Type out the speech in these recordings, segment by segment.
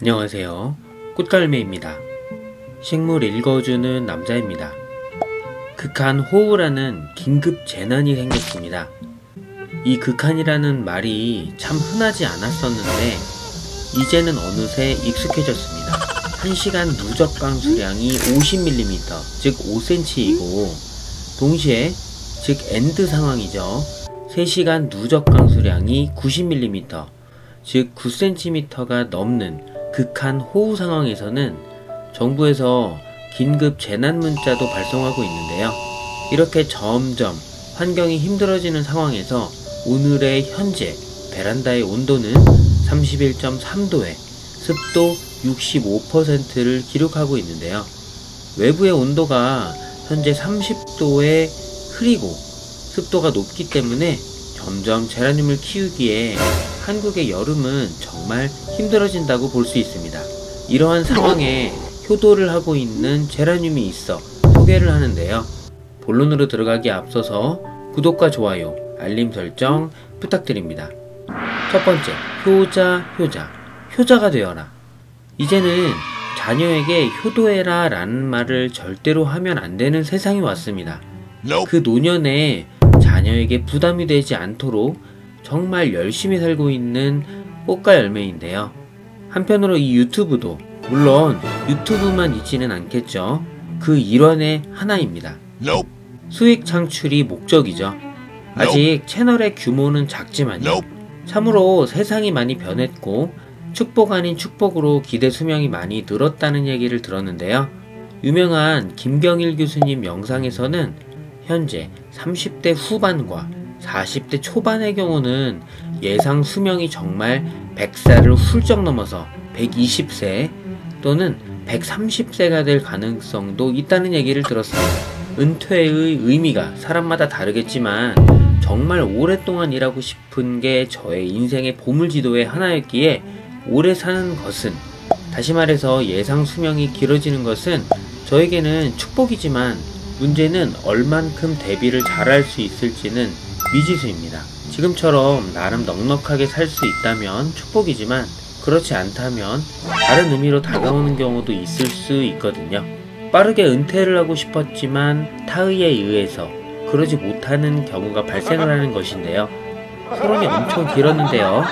안녕하세요. 꽃갈매입니다. 식물 읽어주는 남자입니다. 극한 호우라는 긴급 재난이 생겼습니다. 이 극한이라는 말이 참 흔하지 않았었는데 이제는 어느새 익숙해졌습니다. 1시간 누적 강수량이 50mm, 즉 5cm이고 동시에 즉 엔드 상황이죠. 3시간 누적 강수량이 90mm, 즉 9cm가 넘는 극한 호우 상황에서는 정부에서 긴급 재난 문자도 발송하고 있는데요. 이렇게 점점 환경이 힘들어지는 상황에서 오늘의 현재 베란다의 온도는 31.3도에 습도 65%를 기록하고 있는데요. 외부의 온도가 현재 30도에 흐리고 습도가 높기 때문에 점점 제라늄을 키우기에 한국의 여름은 정말 힘들어진다고 볼 수 있습니다. 이러한 상황에 효도를 하고 있는 제라늄이 있어 소개를 하는데요. 본론으로 들어가기 앞서서 구독과 좋아요, 알림 설정 부탁드립니다. 첫 번째, 효자가 되어라. 이제는 자녀에게 효도해라 라는 말을 절대로 하면 안 되는 세상이 왔습니다. 그 노년에 자녀에게 부담이 되지 않도록 정말 열심히 살고 있는 꽃과 열매인데요. 한편으로 이 유튜브도 물론 유튜브만 있지는 않겠죠. 그 일환의 하나입니다. 수익 창출이 목적이죠. 아직 채널의 규모는 작지만요. 참으로 세상이 많이 변했고 축복 아닌 축복으로 기대 수명이 많이 늘었다는 얘기를 들었는데요. 유명한 김경일 교수님 영상에서는 현재 30대 후반과 40대 초반의 경우는 예상 수명이 정말 100살을 훌쩍 넘어서 120세 또는 130세가 될 가능성도 있다는 얘기를 들었습니다. 은퇴의 의미가 사람마다 다르겠지만 정말 오랫동안 일하고 싶은 게 저의 인생의 보물지도의 하나였기에 오래 사는 것은, 다시 말해서 예상 수명이 길어지는 것은 저에게는 축복이지만 문제는 얼만큼 대비를 잘할 수 있을지는 미지수입니다. 지금처럼 나름 넉넉하게 살 수 있다면 축복이지만 그렇지 않다면 다른 의미로 다가오는 경우도 있을 수 있거든요. 빠르게 은퇴를 하고 싶었지만 타의에 의해서 그러지 못하는 경우가 발생을 하는 것인데요. 서론이 엄청 길었는데요.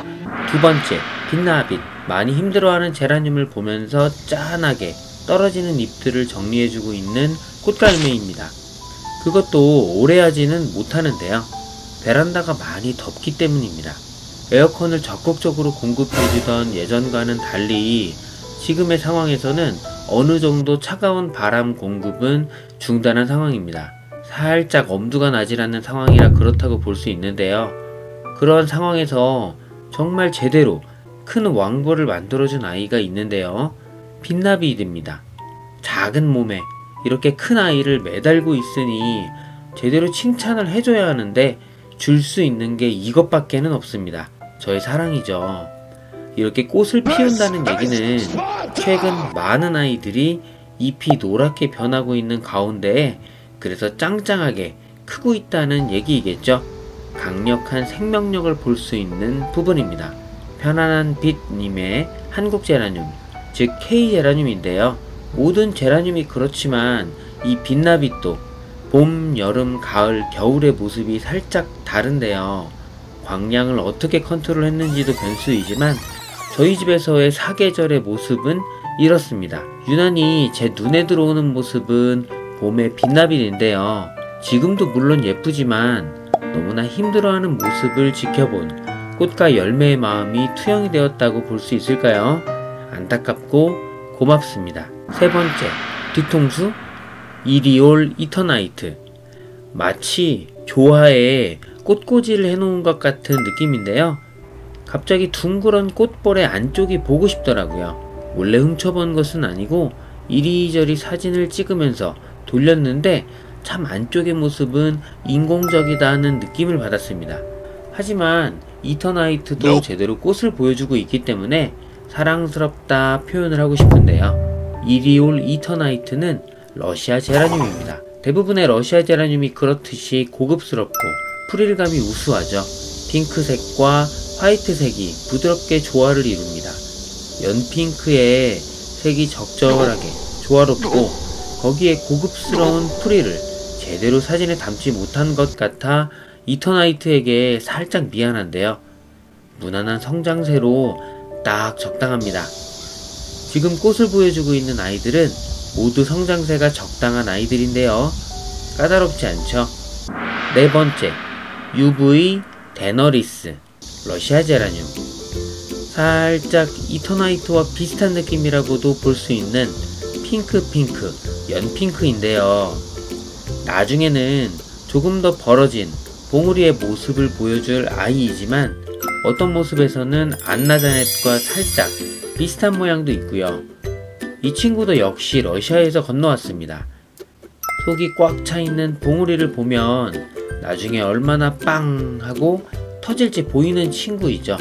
두 번째, 빛나빛. 많이 힘들어하는 제라늄을 보면서 짠하게 떨어지는 잎들을 정리해주고 있는 꽃갈매입니다. 그것도 오래 하지는 못하는데요. 베란다가 많이 덥기 때문입니다. 에어컨을 적극적으로 공급해주던 예전과는 달리 지금의 상황에서는 어느 정도 차가운 바람 공급은 중단한 상황입니다. 살짝 엄두가 나질 않는 상황이라 그렇다고 볼 수 있는데요. 그런 상황에서 정말 제대로 큰 왕벌을 만들어준 아이가 있는데요. 빛나비입니다. 작은 몸에 이렇게 큰 아이를 매달고 있으니 제대로 칭찬을 해줘야 하는데 줄 수 있는 게 이것밖에는 없습니다. 저의 사랑이죠. 이렇게 꽃을 피운다는 얘기는 최근 많은 아이들이 잎이 노랗게 변하고 있는 가운데 그래서 짱짱하게 크고 있다는 얘기이겠죠. 강력한 생명력을 볼 수 있는 부분입니다. 편안한 빛님의 한국 제라늄, 즉 K 제라늄인데요. 모든 제라늄이 그렇지만 이 빛나빛도 봄, 여름, 가을, 겨울의 모습이 살짝 다른데요. 광량을 어떻게 컨트롤했는지도 변수이지만 저희 집에서의 사계절의 모습은 이렇습니다. 유난히 제 눈에 들어오는 모습은 봄의 빛나빛인데요. 지금도 물론 예쁘지만 너무나 힘들어하는 모습을 지켜본 꽃과 열매의 마음이 투영이 되었다고 볼 수 있을까요? 안타깝고 고맙습니다. 세 번째, 뒤통수 이리올 이터나이트. 마치 조화에 꽃꽂이를 해놓은 것 같은 느낌인데요. 갑자기 둥그런 꽃볼의 안쪽이 보고 싶더라고요. 몰래 훔쳐본 것은 아니고 이리저리 사진을 찍으면서 돌렸는데 참 안쪽의 모습은 인공적이다 하는 느낌을 받았습니다. 하지만 이터나이트도 제대로 꽃을 보여주고 있기 때문에 사랑스럽다 표현을 하고 싶은데요. 이리올 이터나이트는 러시아 제라늄입니다. 대부분의 러시아 제라늄이 그렇듯이 고급스럽고 프릴감이 우수하죠. 핑크색과 화이트색이 부드럽게 조화를 이룹니다. 연핑크의 색이 적절하게 조화롭고 거기에 고급스러운 프릴을 제대로 사진에 담지 못한 것 같아 이터나이트에게 살짝 미안한데요. 무난한 성장세로 딱 적당합니다. 지금 꽃을 보여주고 있는 아이들은 모두 성장세가 적당한 아이들인데요. 까다롭지 않죠? 네 번째, UV 데너리스 러시아 제라늄. 살짝 이터나이트와 비슷한 느낌이라고도 볼 수 있는 핑크 연핑크인데요. 나중에는 조금 더 벌어진 봉우리의 모습을 보여줄 아이이지만 어떤 모습에서는 안나자넷과 살짝 비슷한 모양도 있고요. 이 친구도 역시 러시아에서 건너왔습니다. 속이 꽉 차있는 봉우리를 보면 나중에 얼마나 빵 하고 터질지 보이는 친구이죠.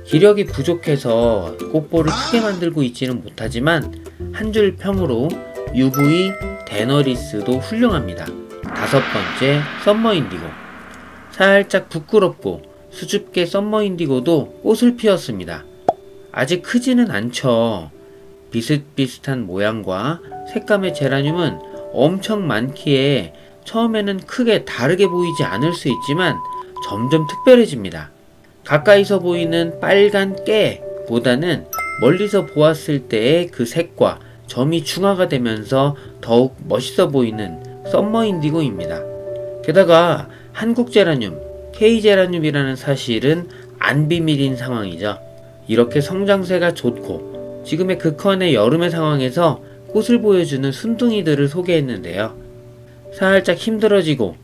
기력이 부족해서 꽃볼을 크게 만들고 있지는 못하지만 한 줄 평으로 UV 데너리스도 훌륭합니다. 다섯 번째, 썸머 인디고. 살짝 부끄럽고 수줍게 썸머 인디고도 꽃을 피웠습니다. 아직 크지는 않죠. 비슷비슷한 모양과 색감의 제라늄은 엄청 많기에 처음에는 크게 다르게 보이지 않을 수 있지만 점점 특별해집니다. 가까이서 보이는 빨간 깨보다는 멀리서 보았을 때의 그 색과 점이 중화가 되면서 더욱 멋있어 보이는 썸머 인디고입니다. 게다가 한국 제라늄, K 제라늄이라는 사실은 안 비밀인 상황이죠. 이렇게 성장세가 좋고 지금의 극한의 여름의 상황에서 꽃을 보여주는 순둥이들을 소개했는데요. 살짝 힘들어지고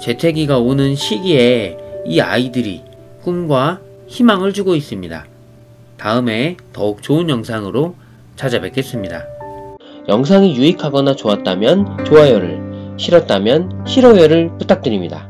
재채기가 오는 시기에 이 아이들이 꿈과 희망을 주고 있습니다. 다음에 더욱 좋은 영상으로 찾아뵙겠습니다. 영상이 유익하거나 좋았다면 좋아요를, 싫었다면 싫어요를 부탁드립니다.